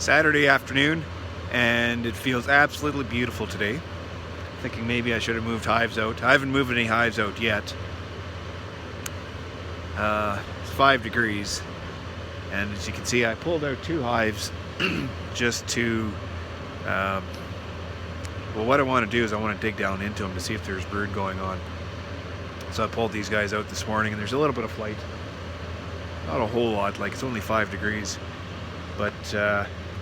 Saturday afternoon, and it feels absolutely beautiful today. Thinking maybe I should have moved hives out. I haven't moved any hives out yet. It's 5 degrees, and as you can see, I pulled out 2 hives just to well, what I want to do is I want to dig down into them to see if there's brood going on. So I pulled these guys out this morning, and there's a little bit of flight. Not a whole lot, like it's only 5 degrees, but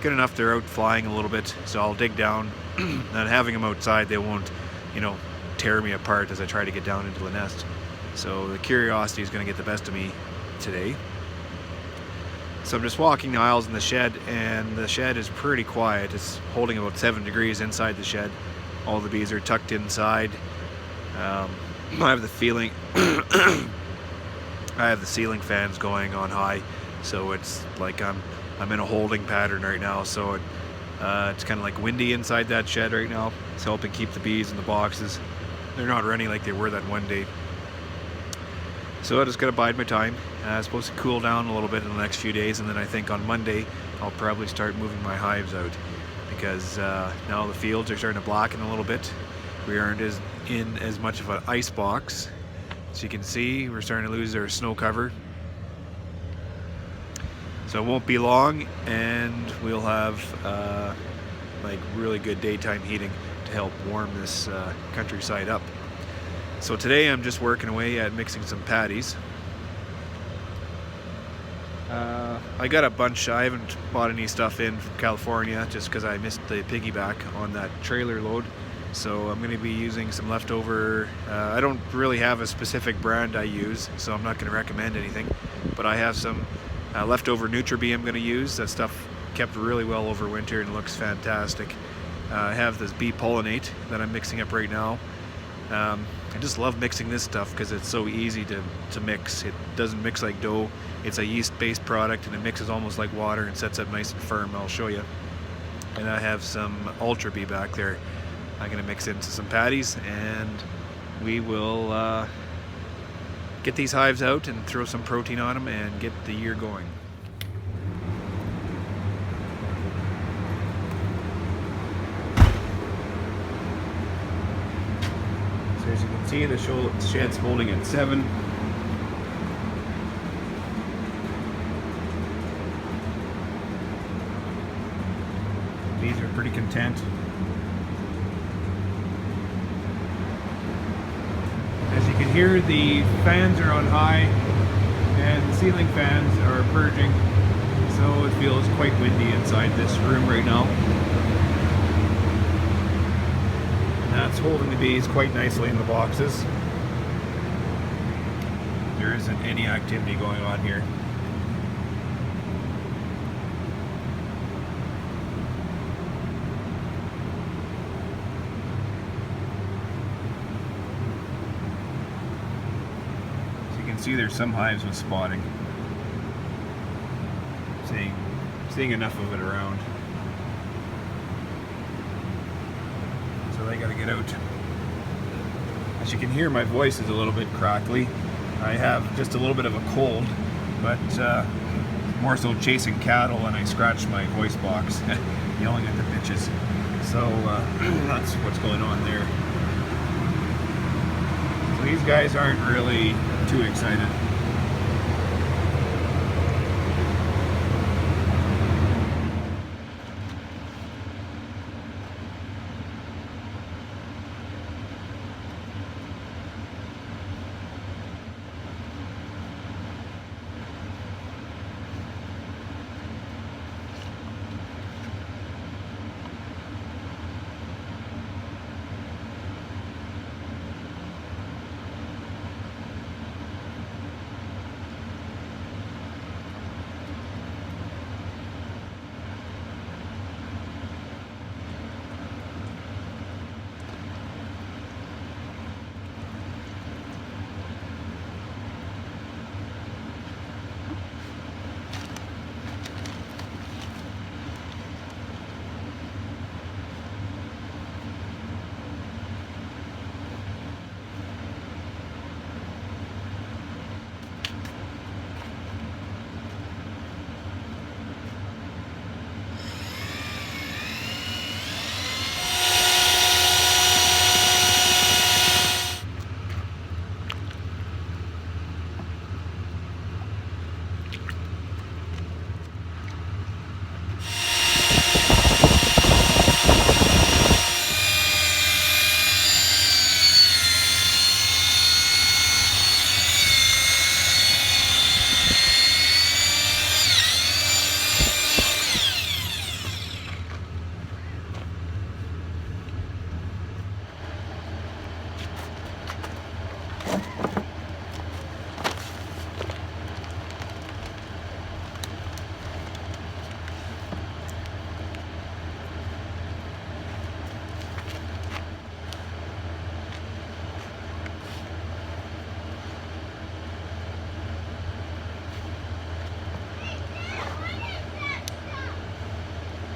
good enough they're out flying a little bit. So I'll dig down, and having them outside, they won't, tear me apart as I try to get down into the nest. So the curiosity is going to get the best of me today. So I'm just walking the aisles in the shed, and the shed is pretty quiet. It's holding about 7 degrees inside the shed. All the bees are tucked inside. I have the feeling I have the ceiling fans going on high, so it's like I'm in a holding pattern right now. So it's kind of like windy inside that shed right now. It's helping keep the bees in the boxes. They're not running like they were that one day. So I just gotta bide my time. It's supposed to cool down a little bit in the next few days, and then I think on Monday I'll probably start moving my hives out, because now the fields are starting to blacken a little bit. We aren't in as much of an ice box. As you can see, we're starting to lose our snow cover. So it won't be long, and we'll have like really good daytime heating to help warm this countryside up. So today I'm just working away at mixing some patties. I got a bunch. I haven't bought any stuff in from California just because I missed the piggyback on that trailer load. So I'm going to be using some leftover. I don't really have a specific brand I use, so I'm not going to recommend anything. But I have some leftover Nutri-Bee I'm going to use. That stuff kept really well over winter and looks fantastic. I have this bee pollinate that I'm mixing up right now. I just love mixing this stuff because it's so easy to mix. It doesn't mix like dough. It's a yeast-based product, and it mixes almost like water and sets up nice and firm. I'll show you. And I have some Ultra Bee back there. I'm going to mix into some patties, and we will get these hives out and throw some protein on them and get the year going. So as you can see, the shed's holding at 7. Bees are pretty content. As you can hear, the fans are on high, and the ceiling fans are purging, so it feels quite windy inside this room right now. That's holding the bees quite nicely in the boxes. There isn't any activity going on here. As you can see, there's some hives with spotting. Seeing enough of it around. So they gotta get out. As you can hear, my voice is a little bit crackly. I have just a little bit of a cold, but more so chasing cattle, and I scratched my voice box yelling at the bitches. So that's what's going on there. So these guys aren't really too excited.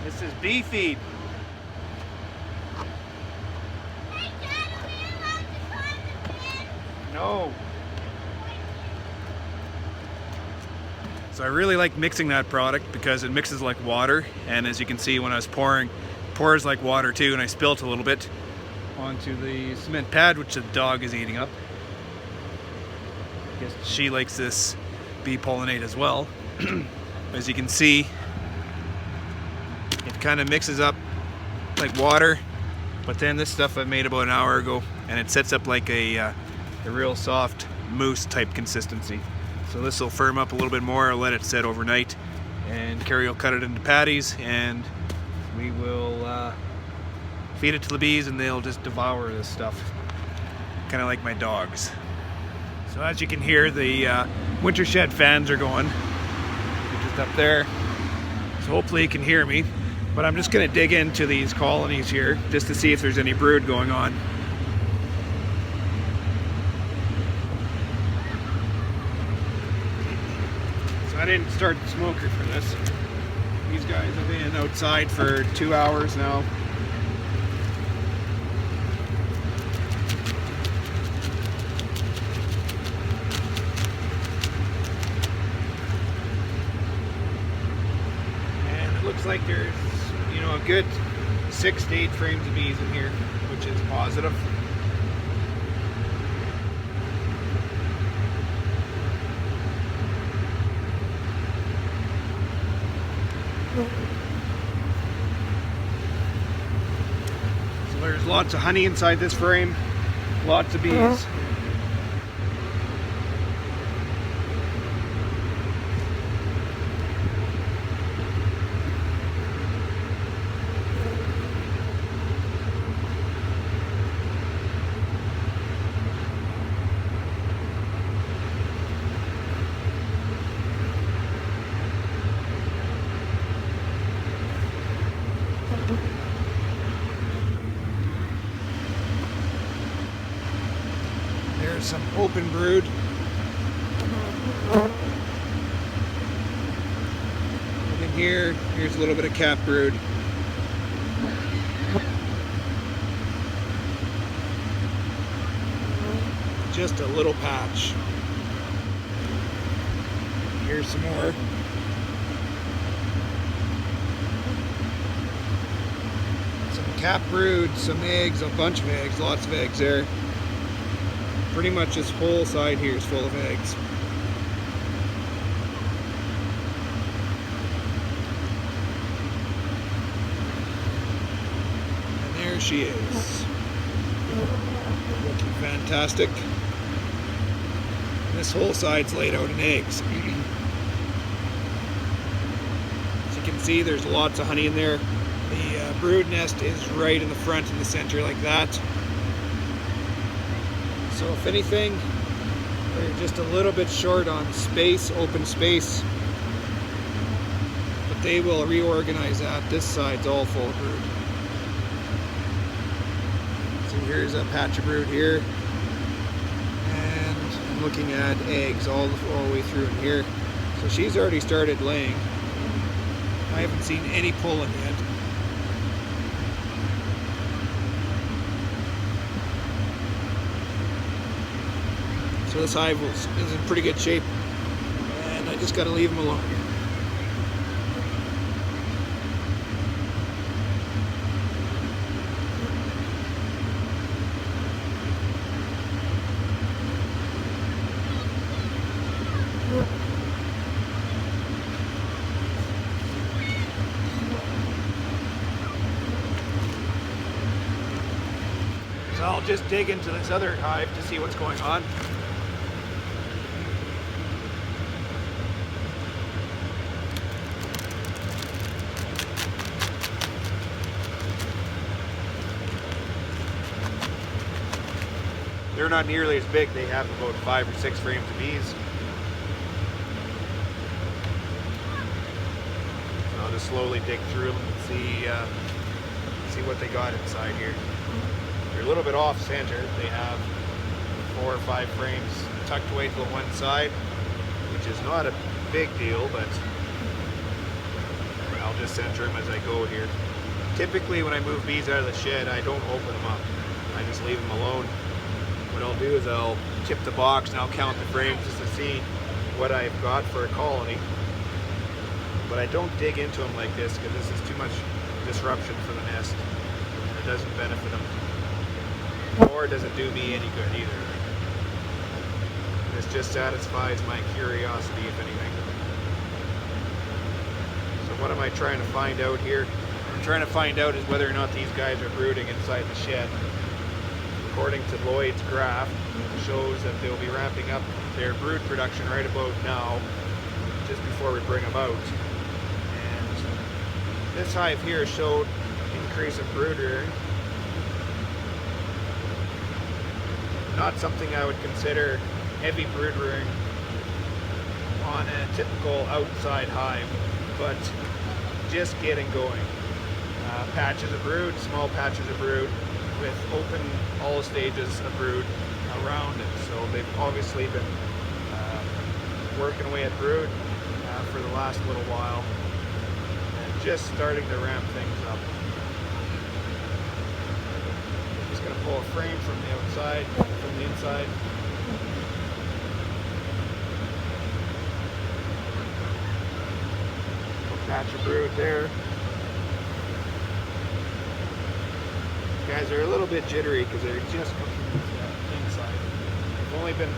This is bee feed. Hey, Dad, are we allowed to climb the pin? No. So I really like mixing that product because it mixes like water, and as you can see when I was pouring, it pours like water too, and I spilt a little bit onto the cement pad which the dog is eating up. I guess she likes this bee pollinate as well. As you can see, it kind of mixes up like water, but then this stuff I made about an hour ago, and it sets up like a real soft mousse type consistency. So this will firm up a little bit more. I'll let it set overnight, and Carrie will cut it into patties, and we will feed it to the bees, and they'll just devour this stuff, kind of like my dogs. So as you can hear, the winter shed fans are going. They're just up there, so hopefully you can hear me. But I'm just going to dig into these colonies here just to see if there's any brood going on. So I didn't start the smoker for this. These guys have been outside for 2 hours now. And it looks like there's, you know, a good 6 to 8 frames of bees in here, which is positive. So there's lots of honey inside this frame, lots of bees. There's some open brood. Look in here, here's a little bit of cap brood. Just a little patch. Here's some more. Some cap brood, some eggs, a bunch of eggs, lots of eggs there. Pretty much this whole side here is full of eggs. And there she is. Looking fantastic. This whole side's laid out in eggs. As you can see, there's lots of honey in there. The brood nest is right in the front in the center like that. So if anything, we're just a little bit short on space, open space. But they will reorganize that. This side's all full of brood. So here's a patch of brood here. And I'm looking at eggs all the way through in here. So she's already started laying. I haven't seen any pollen yet. So this hive is in pretty good shape, and I just got to leave them alone. So I'll just dig into this other hive to see what's going on. They're not nearly as big. They have about 5 or 6 frames of bees. So I'll just slowly dig through them and see what they got inside here. They're a little bit off center. They have 4 or 5 frames tucked away to the one side, which is not a big deal, but I'll to center them as I go here. Typically when I move bees out of the shed, I don't open them up. I just leave them alone. What I'll do is I'll tip the box and I'll count the frames just to see what I've got for a colony. But I don't dig into them like this because this is too much disruption for the nest. And it doesn't benefit them. Nor does it do me any good either. This just satisfies my curiosity, if anything. So what am I trying to find out here? What I'm trying to find out is whether or not these guys are brooding inside the shed. According to Lloyd's graph, it shows that they'll be ramping up their brood production right about now, just before we bring them out. And this hive here showed increase of brood rearing. Not something I would consider heavy brood rearing on a typical outside hive, but just getting going. Patches of brood, small patches of brood, with open all stages of brood around it. So they've obviously been working away at brood for the last little while and just starting to ramp things up. I'm just going to pull a frame from the outside, from the inside. Little patch of brood there. Guys are a little bit jittery because they're just coming from the inside. They've only been,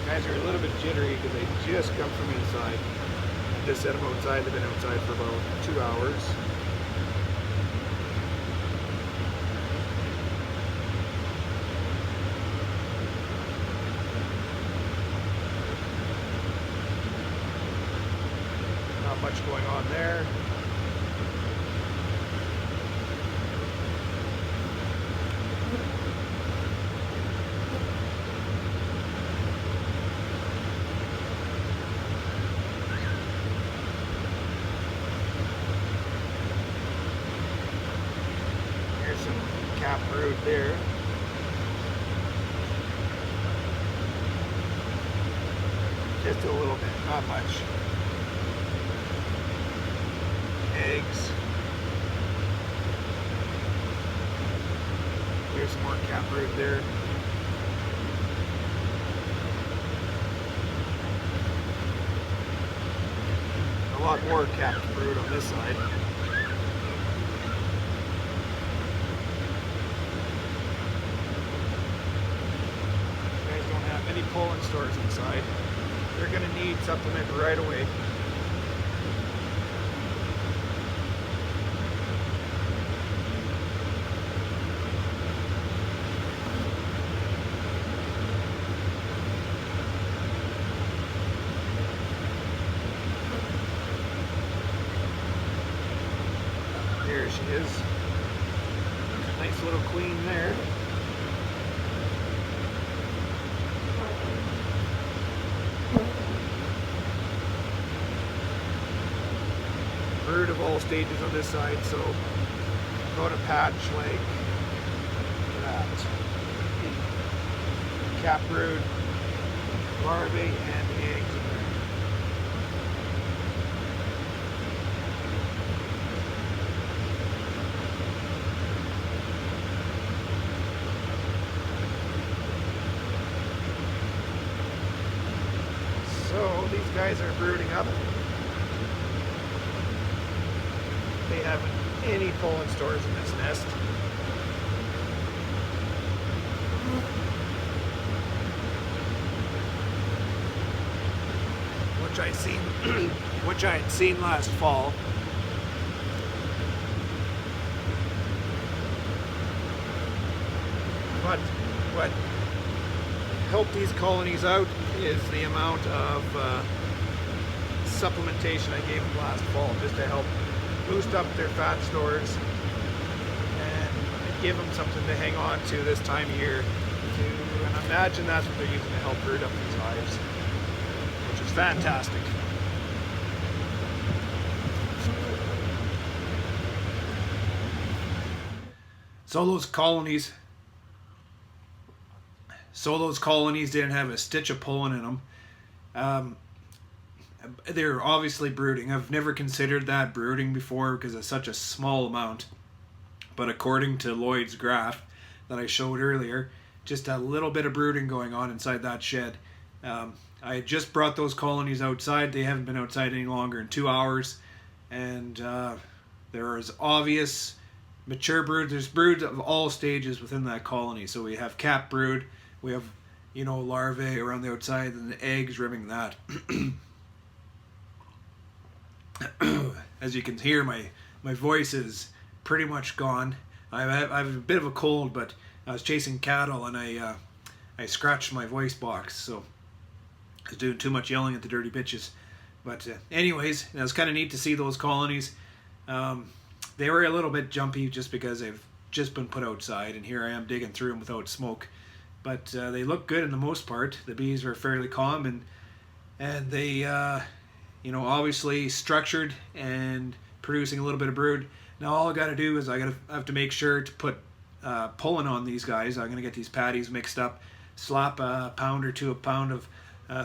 guys are a little bit jittery because they just come from inside. I just set them outside. They've been outside for about 2 hours. Much going on there. Here's some cap brood there. Just a little bit, not much. Eggs. Here's some more cap brood there. A lot more capped brood on this side. You guys don't have any pollen stores inside. They're going to need supplement right away. There she is. Nice little queen there. Brood of all stages on this side, so got a patch like that. Cap brood, larvae, and eggs in there. So these guys are brooding up. They haven't any pollen stores in this nest. Which I had seen last fall. But what helped these colonies out is the amount of supplementation I gave them last fall, just to help boost up their fat stores and give them something to hang on to this time of year. And I imagine that's what they're using to help brood up these hives, which is fantastic. So those colonies didn't have a stitch of pollen in them. They're obviously brooding. I've never considered that brooding before because it's such a small amount. But according to Lloyd's graph that I showed earlier, just a little bit of brooding going on inside that shed. I had just brought those colonies outside. They haven't been outside any longer than 2 hours. And there is obvious mature brood. There's broods of all stages within that colony. So we have cap brood. We have, larvae around the outside and the eggs ribbing that. As you can hear, my voice is pretty much gone. I have a bit of a cold, but I was chasing cattle and I scratched my voice box, so I was doing too much yelling at the dirty bitches. But anyways, it was kind of neat to see those colonies. They were a little bit jumpy just because they've just been put outside, and here I am digging through them without smoke. But they look good in the most part. The bees are fairly calm, and they obviously structured and producing a little bit of brood. Now all I got to do is I have to make sure to put pollen on these guys. I'm going to get these patties mixed up, slap a pound or two a pound of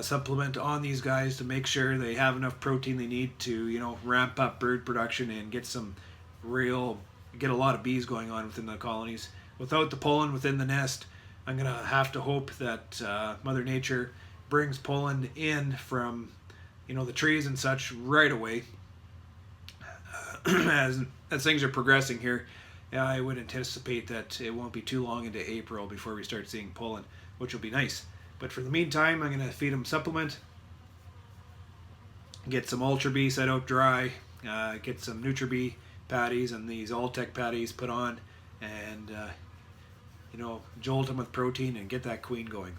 supplement on these guys to make sure they have enough protein they need to ramp up bird production and get a lot of bees going on within the colonies. Without the pollen within the nest, I'm going to have to hope that Mother Nature brings pollen in from the trees and such right away. As things are progressing here, I would anticipate that it won't be too long into April before we start seeing pollen, which will be nice. But for the meantime, I'm going to feed them supplement, get some Ultra Bee set out dry, get some NutriBee patties and these Alltech patties put on, and jolt them with protein and get that queen going.